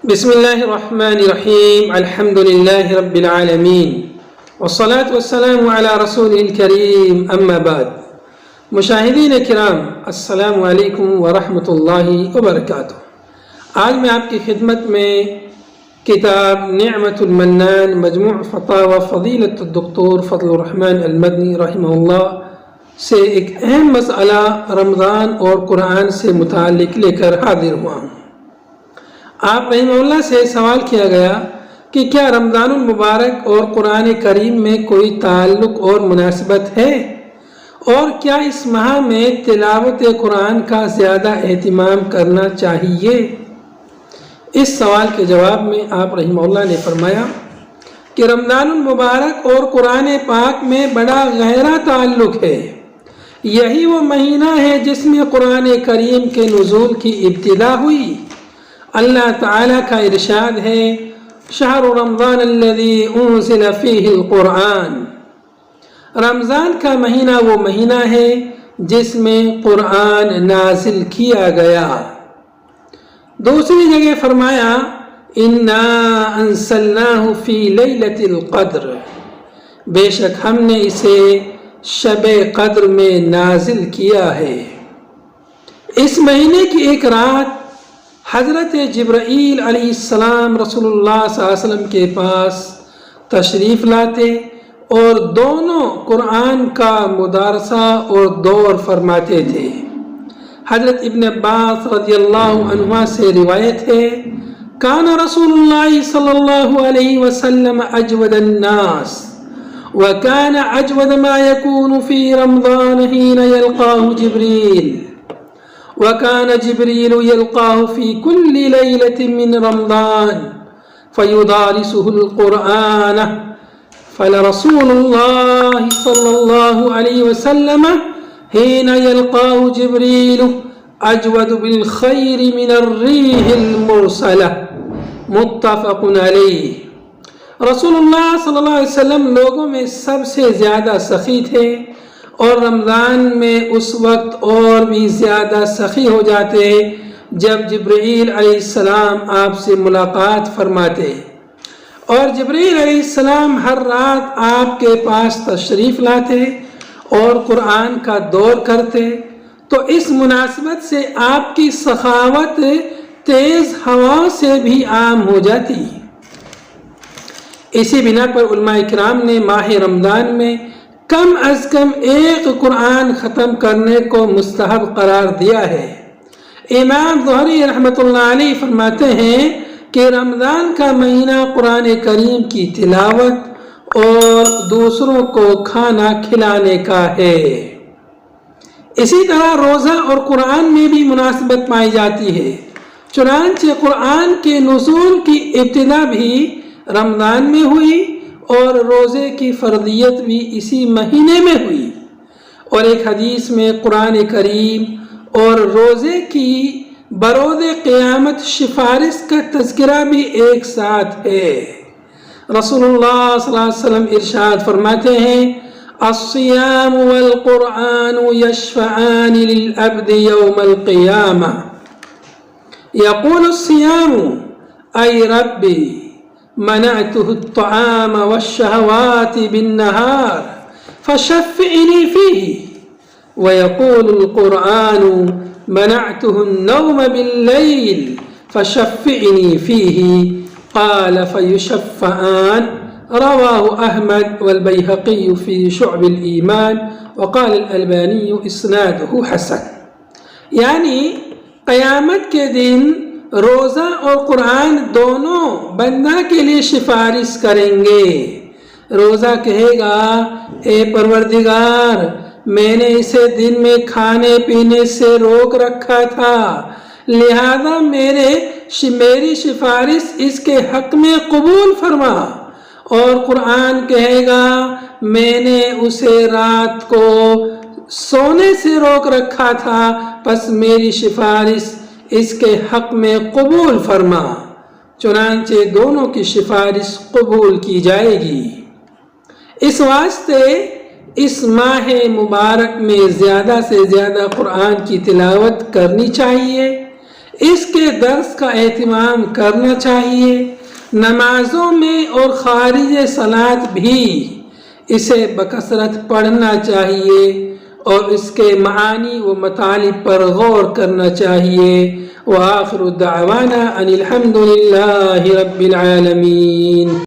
بسم اللہ الرحمن الرحیم الحمد للہ رب العالمین والصلاة والسلام علی رسول الکریم اما بعد۔ مشاہدین کرام، السلام علیکم ورحمۃ اللہ وبرکاتہ۔ آج میں آپ کی خدمت میں کتاب نعمت المنان مجموع فتاوی فضیلت الدکتور فضل الرحمن المدنی رحمہ اللہ سے ایک اہم مسئلہ رمضان اور قرآن سے متعلق لے کر حاضر ہوا ہوں۔ آپ رحمہ اللہ سے سوال کیا گیا کہ کیا رمضان المبارک اور قرآن کریم میں کوئی تعلق اور مناسبت ہے، اور کیا اس ماہ میں تلاوت قرآن کا زیادہ اہتمام کرنا چاہیے؟ اس سوال کے جواب میں آپ رحمہ اللہ نے فرمایا کہ رمضان المبارک اور قرآن پاک میں بڑا گہرا تعلق ہے۔ یہی وہ مہینہ ہے جس میں قرآن کریم کے نزول کی ابتدا ہوئی۔ اللہ تعالیٰ کا ارشاد ہے، شہر رمضان الذی انزل فیہ القرآن۔ رمضان کا مہینہ وہ مہینہ ہے جس میں قرآن نازل کیا گیا۔ دوسری جگہ فرمایا، انا انزلناہ فی لیلۃ القدر، بے شک ہم نے اسے شب قدر میں نازل کیا ہے۔ اس مہینے کی ایک رات حضرت جبرائیل علیہ السلام رسول اللہ صلی اللہ علیہ وسلم کے پاس تشریف لاتے اور دونوں قرآن کا مدارسہ اور دور فرماتے تھے۔ حضرت ابن عباس رضی اللہ عنہ سے روایت ہے، کان رسول اللہ صلی اللہ علیہ وسلم اجود الناس وکان اجود ما یکون فی رمضان حین یلقاہ جبریل وكان جبريل يلقاه في كل ليلة من رمضان فيدارسه القرآن، فلرسول الله صلى الله عليه وسلم حين يلقاه جبريل أجود بالخير من الريح المرسلة، متفق علیہ۔ رسول اللہ صلی اللہ علیہ وسلم لوگوں میں سب سے زیادہ سخی تھے، اور رمضان میں اس وقت اور بھی زیادہ سخی ہو جاتے جب جبرائیل علیہ السلام آپ سے ملاقات فرماتے، اور جبرائیل علیہ السلام ہر رات آپ کے پاس تشریف لاتے اور قرآن کا دور کرتے، تو اس مناسبت سے آپ کی سخاوت تیز ہوا سے بھی عام ہو جاتی۔ اسی بنا پر علماء کرام نے ماہ رمضان میں کم از کم ایک قرآن ختم کرنے کو مستحب قرار دیا ہے۔ امام ظہری رحمۃ اللہ علیہ فرماتے ہیں کہ رمضان کا مہینہ قرآن کریم کی تلاوت اور دوسروں کو کھانا کھلانے کا ہے۔ اسی طرح روزہ اور قرآن میں بھی مناسبت پائی جاتی ہے، چنانچہ قرآن کے نزول کی ابتدا بھی رمضان میں ہوئی اور روزے کی فرضیت بھی اسی مہینے میں ہوئی، اور ایک حدیث میں قرآن کریم اور روزے کی بروز قیامت سفارش کا تذکرہ بھی ایک ساتھ ہے۔ رسول اللہ صلی اللہ علیہ وسلم ارشاد فرماتے ہیں، الصیام والقرآن یشفعان للعبد یوم القیامہ، یقول الصیام ای ربی منعته الطعام والشهوات بالنهار فشفعني فيه، ويقول القرآن منعته النوم بالليل فشفعني فيه، قال فيشفعان، رواه أحمد والبيهقي في شعب الإيمان، وقال الألباني إسناده حسن۔ یعنی قیامت کے دن روزہ اور قرآن دونوں بندہ کے لیے سفارش کریں گے۔ روزہ کہے گا، اے پروردگار، میں نے اسے دن میں کھانے پینے سے روک رکھا تھا، لہذا میری سفارش اس کے حق میں قبول فرما۔ اور قرآن کہے گا، میں نے اسے رات کو سونے سے روک رکھا تھا، پس میری سفارش اس کے حق میں قبول فرما، چنانچہ دونوں کی سفارش قبول کی جائے گی۔ اس واسطے اس ماہ مبارک میں زیادہ سے زیادہ قرآن کی تلاوت کرنی چاہیے۔ اس کے درس کا اہتمام کرنا چاہیے۔ نمازوں میں اور خارج صلاۃ بھی اسے بکثرت پڑھنا چاہیے اور اس کے معانی و مطالب پر غور کرنا چاہیے۔ وآخر دعوانا ان الحمد للہ رب العالمین۔